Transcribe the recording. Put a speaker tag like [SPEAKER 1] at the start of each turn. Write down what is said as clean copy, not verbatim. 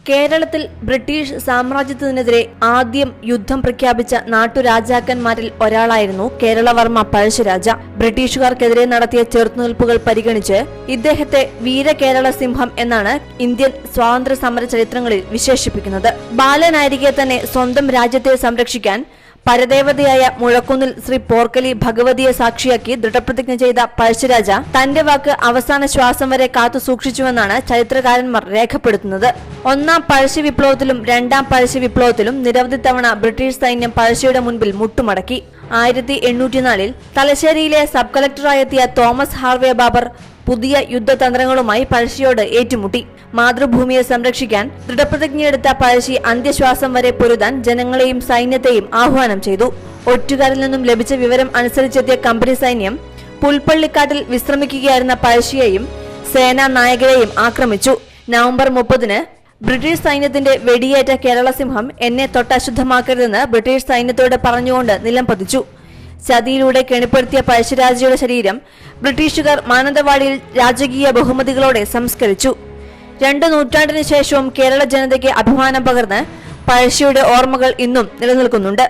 [SPEAKER 1] കേരളത്തിൽ ബ്രിട്ടീഷ് സാമ്രാജ്യത്തിനെതിരെ ആദ്യം യുദ്ധം പ്രഖ്യാപിച്ച നാട്ടുരാജാക്കന്മാരിൽ ഒരാളായിരുന്നു കേരളവർമ്മ പഴശ്ശിരാജ. ബ്രിട്ടീഷുകാർക്കെതിരെ നടത്തിയ ചെറുത്തുനിൽപ്പുകൾ പരിഗണിച്ച് ഇദ്ദേഹത്തെ വീരകേരള സിംഹം എന്നാണ് ഇന്ത്യൻ സ്വാതന്ത്ര്യ സമര ചരിത്രങ്ങളിൽ വിശേഷിപ്പിക്കുന്നത്. ബാലനായിരിക്കെ തന്നെ സ്വന്തം രാജ്യത്തെ സംരക്ഷിക്കാൻ പരദേവതയായ മുഴക്കുന്നിൽ ശ്രീ പോർക്കലി ഭഗവതിയെ സാക്ഷിയാക്കി ദൃഢപ്രതിജ്ഞ ചെയ്ത പഴശ്ശിരാജ തന്റെ വാക്ക് അവസാന ശ്വാസം വരെ കാത്തു സൂക്ഷിച്ചുവെന്നാണ് ചരിത്രകാരന്മാർ രേഖപ്പെടുത്തുന്നത്. ഒന്നാം പഴശ്ശി വിപ്ലവത്തിലും രണ്ടാം പഴശ്ശി വിപ്ലവത്തിലും നിരവധി തവണ ബ്രിട്ടീഷ് സൈന്യം പഴശ്ശിയുടെ മുൻപിൽ മുട്ടുമടക്കി. 1804 തലശ്ശേരിയിലെ സബ് കളക്ടറായെത്തിയ തോമസ് ഹാർവേ ബാബർ പുതിയ യുദ്ധതന്ത്രങ്ങളുമായി പഴശ്ശിയോട് ഏറ്റുമുട്ടി. മാതൃഭൂമിയെ സംരക്ഷിക്കാൻ ദൃഢപ്രതിജ്ഞയെടുത്ത പഴശ്ശി അന്ത്യശ്വാസം വരെ പൊരുതാൻ ജനങ്ങളെയും സൈന്യത്തെയും ആഹ്വാനം ചെയ്തു. ഒറ്റുകാരിൽ നിന്നും ലഭിച്ച വിവരം അനുസരിച്ചെത്തിയ കമ്പനി സൈന്യം പുൽപ്പള്ളിക്കാട്ടിൽ വിശ്രമിക്കുകയായിരുന്ന പഴശ്ശിയെയും സേനാ നായകരെയും ആക്രമിച്ചു. നവംബർ 30 ബ്രിട്ടീഷ് സൈന്യത്തിന്റെ വെടിയേറ്റ കേരള സിംഹം എന്നെ തൊട്ടശുദ്ധമാക്കരുതെന്ന് ബ്രിട്ടീഷ് സൈന്യത്തോട് പറഞ്ഞുകൊണ്ട് നിലം പതിച്ചു. ചതിയിലൂടെ കെണിപ്പെടുത്തിയ പഴശ്ശിരാജയുടെ ശരീരം ബ്രിട്ടീഷുകാർ മാനന്തവാടിയിൽ രാജകീയ ബഹുമതികളോടെ സംസ്കരിച്ചു. 2 നൂറ്റാണ്ടിനു ശേഷവും കേരള ജനതയ്ക്ക് അഭിമാനം പകർന്ന് പഴശ്ശിയുടെ ഓർമ്മകൾ ഇന്നും നിലനിൽക്കുന്നുണ്ട്.